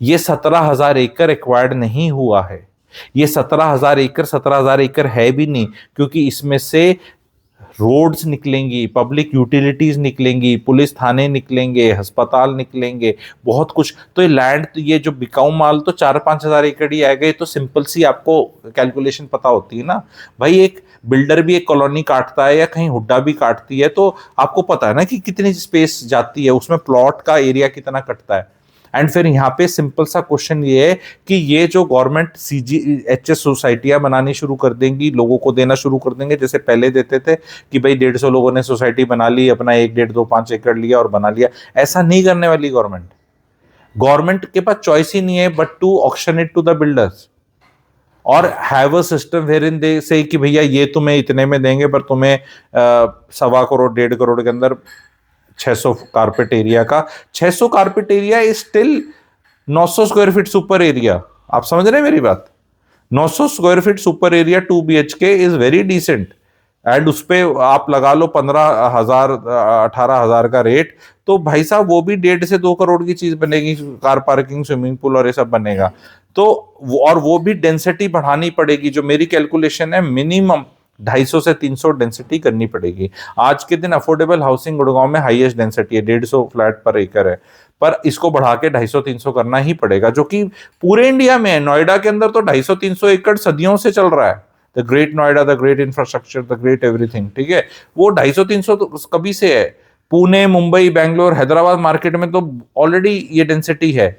ये 17,000 एकड़ एक्वायर्ड नहीं हुआ है। ये 17,000 एकड़ 17,000 एकड़ है भी नहीं, क्योंकि इसमें से रोड्स निकलेंगी, पब्लिक यूटिलिटीज निकलेंगी, पुलिस थाने निकलेंगे, अस्पताल निकलेंगे, बहुत कुछ। तो ये लैंड, तो ये जो बिकाऊ माल तो 4-5 हज़ार एकड़ ही आएगा। ये तो सिंपल सी आपको कैलकुलेशन पता होती है ना भाई। एक बिल्डर भी एक कॉलोनी काटता है या कहीं हुड्डा भी काटती है, तो आपको पता है ना कि कितनी स्पेस जाती है उसमें, प्लॉट का एरिया कितना कटता है। एंड फिर यहाँ पे सिंपल सा क्वेश्चन ये है कि ये जो गवर्नमेंट CGHS सोसाइटियां बनानी शुरू कर देंगी, लोगों को देना शुरू कर देंगे, जैसे पहले देते थे कि भाई 150 लोगों ने सोसाइटी बना ली, अपना 1, 1.5, 2, 5 एकड़ लिया और बना लिया। ऐसा नहीं करने वाली गवर्नमेंट। गवर्नमेंट के पास चॉइस ही नहीं है but to auction it to the builders और have a system where in they say कि भैया ये तुम्हें इतने में देंगे, पर तुम्हें 1.25 करोड़ 1.5 करोड़ के अंदर 600 कारपेट एरिया का, 600 carpet area is still 900 square feet super area. आप समझ रहे हैं मेरी बात? 900 square feet super area 2 BHK is very decent. And उस पे आप लगा लो 15,000 18,000 का रेट, तो भाई साहब वो भी 1.5 से 2 करोड़ की चीज बनेगी। कार पार्किंग, स्विमिंग पूल और ये सब बनेगा। तो और वो भी डेंसिटी बढ़ानी पड़ेगी। जो मेरी कैलकुलेशन है, मिनिमम 250 से 300 डेंसिटी करनी पड़ेगी। आज के दिन अफोर्डेबल हाउसिंग गुड़गांव में हाईएस्ट डेंसिटी है, 150 फ्लैट पर एकड़ है, पर इसको बढ़ा के 250-300 करना ही पड़ेगा, जो कि पूरे इंडिया में है। नोएडा के अंदर तो 250-300 एकड़ सदियों से चल रहा है। The great Noida, the great infrastructure, the great everything, ठीक है। वो 250-300 तो कभी से है। पुणे, मुंबई, बैंगलोर, हैदराबाद मार्केट में तो ऑलरेडी ये डेंसिटी है।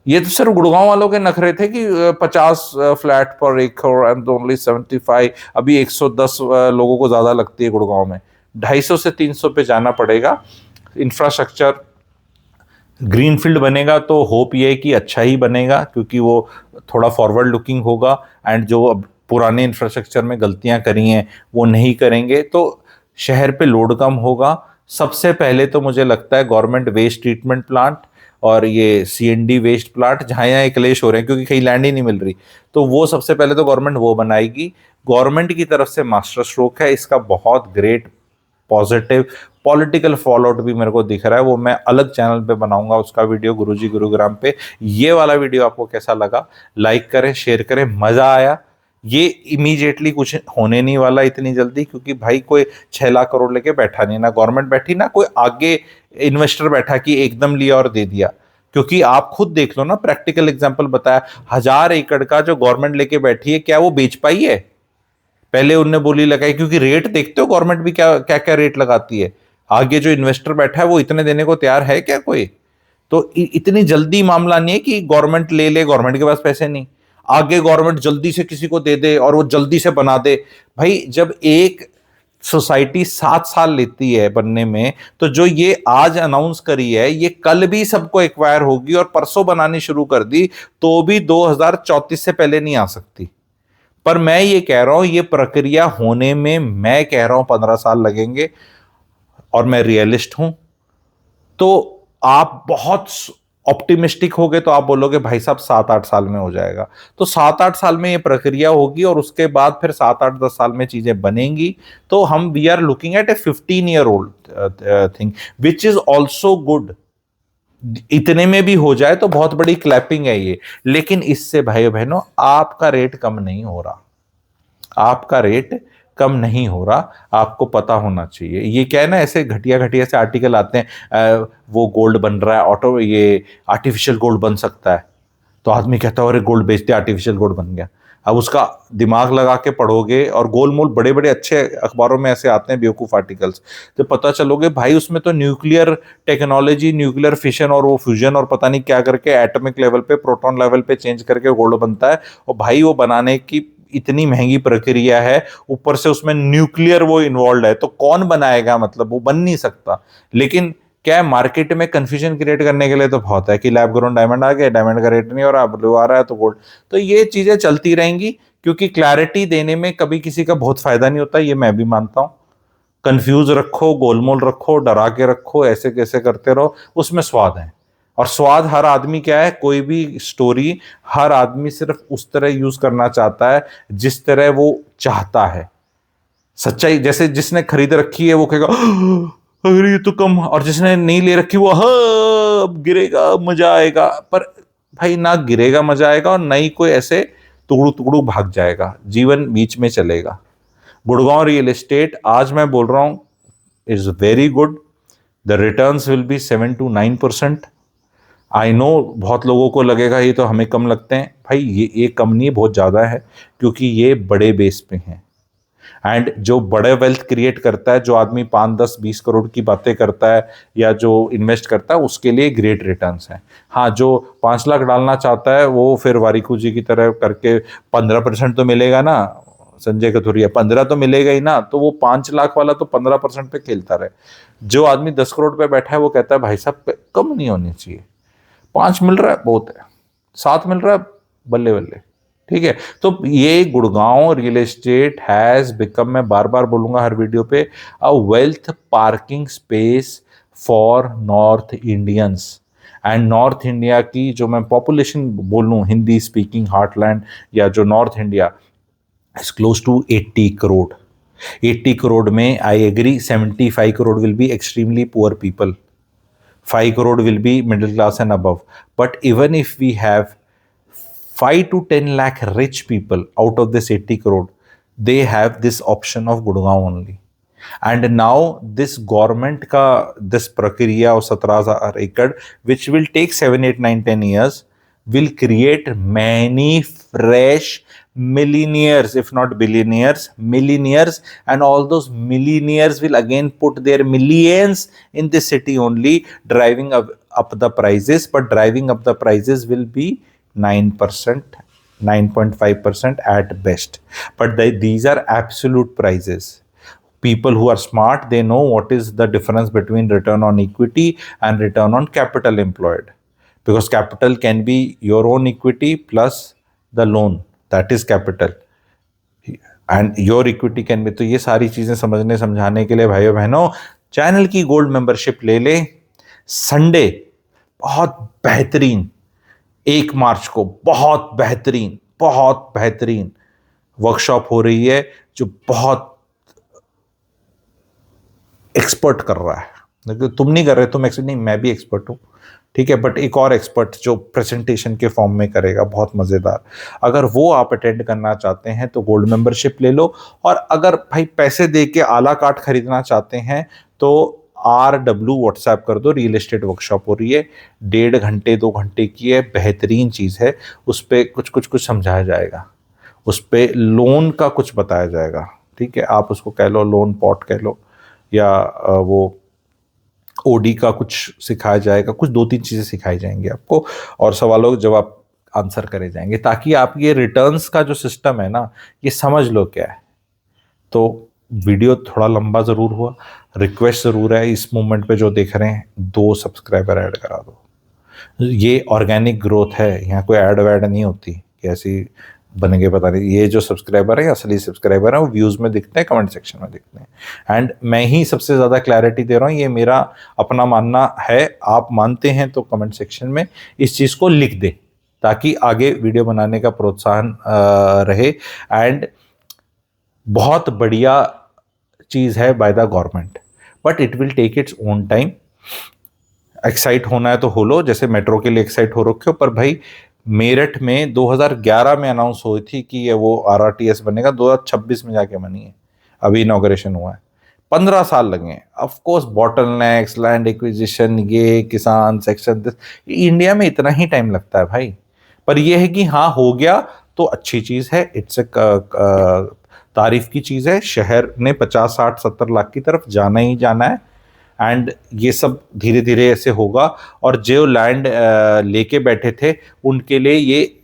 ये तो सिर्फ गुड़गांव वालों के नखरे थे कि 50 फ्लैट पर एकड़ एंड ओनली 75। अभी 110 लोगों को ज्यादा लगती है गुड़गांव में। 250 से 300 पे जाना पड़ेगा। इंफ्रास्ट्रक्चर ग्रीनफील्ड बनेगा तो होप ये है कि अच्छा ही बनेगा, क्योंकि वो थोड़ा फॉरवर्ड लुकिंग होगा। एंड जो अब पुराने इंफ्रास्ट्रक्चर में गलतियां करी हैं वो नहीं करेंगे, तो शहर पे लोड कम होगा। सबसे पहले तो मुझे लगता है गवर्नमेंट वेस्ट ट्रीटमेंट प्लांट और ये CND वेस्ट प्लांट, जहाँ यहाँ क्लेश हो रहे हैं क्योंकि कहीं लैंड ही नहीं मिल रही, तो वो सबसे पहले तो गवर्नमेंट वो बनाएगी। गवर्नमेंट की तरफ से मास्टर स्ट्रोक है इसका, बहुत ग्रेट पॉजिटिव पॉलिटिकल फॉलोआउट भी मेरे को दिख रहा है। वो मैं अलग चैनल पे बनाऊंगा उसका वीडियो, गुरुजी गुरुग्राम पे। ये वाला वीडियो आपको कैसा लगा, लाइक करें, शेयर करें। मजा आया? ये इमीडिएटली कुछ होने नहीं वाला इतनी जल्दी, क्योंकि भाई कोई 6 लाख करोड़ लेके बैठा नहीं, ना गवर्नमेंट बैठी, ना कोई आगे इन्वेस्टर बैठा कि एकदम लिया और दे दिया। क्योंकि आप खुद देख लो ना, प्रैक्टिकल एग्जांपल बताया, 1,000 एकड़ का जो गवर्नमेंट लेके बैठी है, क्या वो बेच पाई है? पहले उनने बोली लगाई, क्योंकि रेट देखते हो गवर्नमेंट भी क्या क्या क्या रेट लगाती है। आगे जो इन्वेस्टर बैठा है वो इतने देने को तैयार है क्या कोई? तो इतनी जल्दी मामला नहीं है कि गवर्नमेंट ले ले, गवर्नमेंट के पास पैसे नहीं, आगे गवर्नमेंट जल्दी से किसी को दे दे और वो जल्दी से बना दे। भाई जब एक सोसाइटी 7 साल लेती है बनने में, तो जो ये आज अनाउंस करी है ये कल भी सबको एक्वायर होगी और परसों बनानी शुरू कर दी तो भी 2034 से पहले नहीं आ सकती। पर मैं ये कह रहा हूं, ये प्रक्रिया होने में मैं कह रहा हूं 15 साल लगेंगे, और मैं रियलिस्ट हूं। तो आप बहुत ऑप्टिमिस्टिक होगे तो आप बोलोगे भाई साहब 7-8 साल में हो जाएगा, तो 7-8 साल में ये प्रक्रिया होगी और उसके बाद फिर 7-8-10 साल में चीजें बनेंगी। तो हम we are looking at a 15 year old thing which is also good. इतने में भी हो जाए तो बहुत बड़ी क्लैपिंग है ये। लेकिन इससे भाई बहनों आपका रेट कम नहीं हो रहा, आपका रेट कम नहीं हो रहा, आपको पता होना चाहिए। ये क्या है ना, ऐसे घटिया घटिया से आर्टिकल आते हैं, वो गोल्ड बन रहा है, ऑटो ये आर्टिफिशियल गोल्ड बन सकता है, तो आदमी कहता है अरे गोल्ड बेचते आर्टिफिशियल गोल्ड बन गया। अब उसका दिमाग लगा के पढ़ोगे और गोल मोल बड़े बड़े अच्छे अखबारों में ऐसे आते हैं बेवकूफ आर्टिकल्स, तो पता चलोगे भाई उसमें तो न्यूक्लियर टेक्नोलॉजी, न्यूक्लियर फिशन और वो फ्यूजन और पता नहीं क्या करके एटॉमिक लेवल पे, प्रोटॉन लेवल पे चेंज करके गोल्ड बनता है। और भाई वो बनाने की इतनी महंगी प्रक्रिया है, ऊपर से उसमें न्यूक्लियर वो इन्वॉल्व है, तो कौन बनाएगा? मतलब वो बन नहीं सकता। लेकिन क्या है, मार्केट में कंफ्यूजन क्रिएट करने के लिए तो बहुत है कि लैब ग्रोन डायमंड आ गए, डायमंड का रेट नहीं हो रहा, ब्लू आ रहा है तो गोल्ड। तो ये चीजें चलती रहेंगी, क्योंकि क्लैरिटी देने में कभी किसी का बहुत फायदा नहीं होता, ये मैं भी मानता हूं। कंफ्यूज रखो, गोलमोल रखो, डरा के रखो, ऐसे कैसे करते रहो, उसमें स्वाद है। और स्वाद हर आदमी क्या है, कोई भी स्टोरी हर आदमी सिर्फ उस तरह यूज करना चाहता है जिस तरह वो चाहता है। सच्चाई जैसे जिसने खरीद रखी है वो कहेगा अरे ये तो कम, और जिसने नहीं ले रखी वो हाँ अब गिरेगा मजा आएगा। पर भाई ना गिरेगा मजा आएगा और ना ही कोई ऐसे टुकड़ू टुकड़ू भाग जाएगा, जीवन बीच में चलेगा। गुड़गांव रियल एस्टेट आज मैं बोल रहा हूं is very good. The returns will be 7 to 9%। I know बहुत लोगों को लगेगा ये तो हमें कम लगते हैं, भाई ये कम नहीं, बहुत ज्यादा है, क्योंकि ये बड़े बेस पे हैं। एंड जो बड़े वेल्थ क्रिएट करता है, जो आदमी 5, 10, 20 करोड़ की बातें करता है या जो इन्वेस्ट करता है, उसके लिए ग्रेट रिटर्न्स हैं। हाँ, जो 5 लाख डालना चाहता है वो फिर वारिकू जी की तरह करके 15% तो मिलेगा ना, संजय कथुरिया 15 तो मिलेगा ही ना, तो वो 5 लाख वाला तो 15% पे खेलता रहे। जो आदमी 10 करोड़ पे बैठा है वो कहता है भाई साहब कम नहीं होनी चाहिए, 5 मिल रहा है बहुत है, 7 मिल रहा है बल्ले बल्ले, ठीक है। तो ये Gurgaon real estate has become, मैं बार बार बोलूंगा हर वीडियो पे, a wealth parking space for north Indians. And north India की जो मैं पॉपुलेशन बोलूं, हिंदी स्पीकिंग हार्टलैंड या जो north India is close to 80 crore. 80 crore में I agree 75 crore will be extremely poor people, 5 crore will be middle class and above. But even if we have 5 to 10 lakh rich people out of this 80 crore, they have this option of Gurgaon only. And now this government ka this prakriya of 17,000 acre, which will take 7, 8, 9, 10 years, will create many fresh millionaires, if not billionaires, millionaires, and all those millionaires will again put their millions in this city only, driving up the prices. But driving up the prices will be 9%, 9.5% at best. But these are absolute prices. People who are smart, they know what is the difference between return on equity and return on capital employed, because capital can be your own equity plus the loan, that is capital, and your equity can be। तो ये सारी चीजें समझने समझाने के लिए भाइयों बहनों चैनल की गोल्ड मेंबरशिप ले ले। संडे बहुत बेहतरीन, 1 मार्च को बहुत बेहतरीन वर्कशॉप हो रही है, जो बहुत एक्सपर्ट कर रहा है। तुम नहीं कर रहे, तुम एक्सपर्ट नहीं, मैं भी एक्सपर्ट हूं, ठीक है, बट एक और एक्सपर्ट जो प्रेजेंटेशन के फॉर्म में करेगा, बहुत मजेदार। अगर वो आप अटेंड करना चाहते हैं तो गोल्ड मेंबरशिप ले लो। और अगर भाई पैसे दे के आला कार्ड खरीदना चाहते हैं तो RW व्हाट्सएप कर दो, रियल एस्टेट वर्कशॉप हो रही है, 1.5 घंटे 2 घंटे की है, बेहतरीन चीज है। उस पर कुछ समझाया जाएगा, उस पर लोन का कुछ बताया जाएगा, ठीक है। आप उसको कह लो लोन पॉट कह लो, या वो ओडी का कुछ सिखाया जाएगा, कुछ 2-3 चीजें सिखाई जाएंगी आपको, और सवालों के जवाब आंसर करे जाएंगे, ताकि आप ये रिटर्न्स का जो सिस्टम है ना, ये समझ लो क्या है। तो वीडियो थोड़ा लंबा जरूर हुआ, रिक्वेस्ट जरूर है इस मोमेंट पे जो देख रहे हैं, 2 सब्सक्राइबर ऐड करा दो। ये ऑर्गेनिक ग्रोथ है, यहाँ कोई ऐड वैड नहीं होती कि ऐसी बन गए पता नहीं। ये जो सब्सक्राइबर है असली सब्सक्राइबर है, वो व्यूज में दिखते हैं, कमेंट सेक्शन में दिखते हैं। एंड मैं ही सबसे ज्यादा क्लैरिटी दे रहा हूँ, ये मेरा अपना मानना है। आप मानते हैं तो कमेंट सेक्शन में इस चीज को लिख दे, ताकि आगे वीडियो बनाने का प्रोत्साहन रहे। एंड बहुत बढ़िया चीज है by the government, but it will take its own time. Excite होना है तो हो लो, जैसे मेट्रो के लिए एक्साइट हो रखे हो। पर भाई मेरठ में 2011 में अनाउंस हुई थी कि ये वो RRTS बनेगा, 2026 में जाके बनी है, अभी इनॉग्रेशन हुआ है, 15 साल लगे हैं। Of course bottlenecks, land acquisition, ये किसान सेक्शन, इंडिया में इतना ही टाइम लगता है भाई। पर यह है कि हाँ हो गया तो अच्छी चीज है, इट्स ए तारीफ की चीज है। शहर ने 50, 60, 70 लाख की तरफ जाना ही जाना है, एंड ये सब धीरे धीरे ऐसे होगा। और जो लैंड लेके बैठे थे उनके लिए ये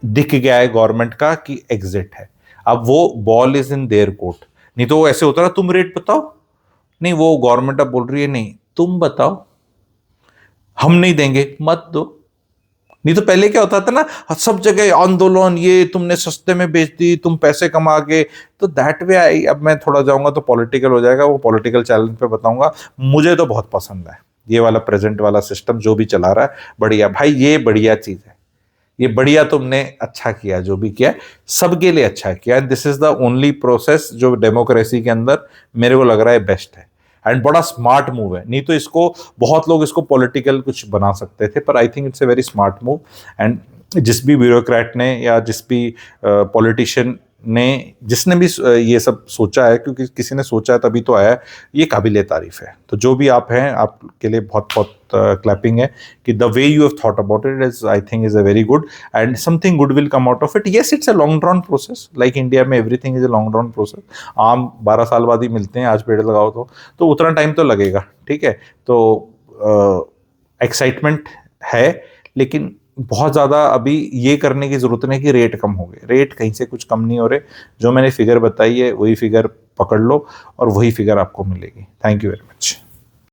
दिख गया है गवर्नमेंट का कि एग्जिट है, अब वो ball is in their court. नहीं तो वो ऐसे होता ना, तुम रेट बताओ, नहीं वो गवर्नमेंट अब बोल रही है नहीं तुम बताओ, हम नहीं देंगे, मत दो। नहीं तो पहले क्या होता था ना, सब जगह आंदोलन, ये तुमने सस्ते में बेच दी, तुम पैसे कमा के। तो दैट वे आई, अब मैं थोड़ा जाऊंगा तो पॉलिटिकल हो जाएगा, वो पॉलिटिकल चैनल पे बताऊंगा। मुझे तो बहुत पसंद है ये वाला प्रेजेंट वाला सिस्टम जो भी चला रहा है, बढ़िया भाई, ये बढ़िया चीज है। ये बढ़िया, तुमने अच्छा किया जो भी किया, सबके लिए अच्छा किया। This is the only process जो डेमोक्रेसी के अंदर मेरे को लग रहा है बेस्ट है। एंड बड़ा स्मार्ट मूव है। नहीं तो इसको बहुत लोग इसको पॉलिटिकल कुछ बना सकते थे, पर I think it's a very smart move. And जिस भी ब्यूरोक्रेट ने या जिस भी पॉलिटिशियन ने, जिसने भी ये सब सोचा है, क्योंकि किसी ने सोचा है तभी तो आया है, ये काबिले तारीफ है। तो जो भी आप हैं, आपके लिए बहुत बहुत क्लैपिंग है कि the way you have thought about it is, I think is a very good, and something good will come out of it. Yes, it's a long drawn process, like India में everything is a long drawn process. आम 12 साल बाद ही मिलते हैं, आज पेड़ लगाओ तो उतना टाइम तो लगेगा, ठीक है। तो एक्साइटमेंट है, लेकिन बहुत ज़्यादा अभी ये करने की ज़रूरत नहीं कि रेट कम हो गए। रेट कहीं से कुछ कम नहीं हो रहे। जो मैंने फिगर बताई है वही फिगर पकड़ लो और वही फिगर आपको मिलेगी। Thank you very much.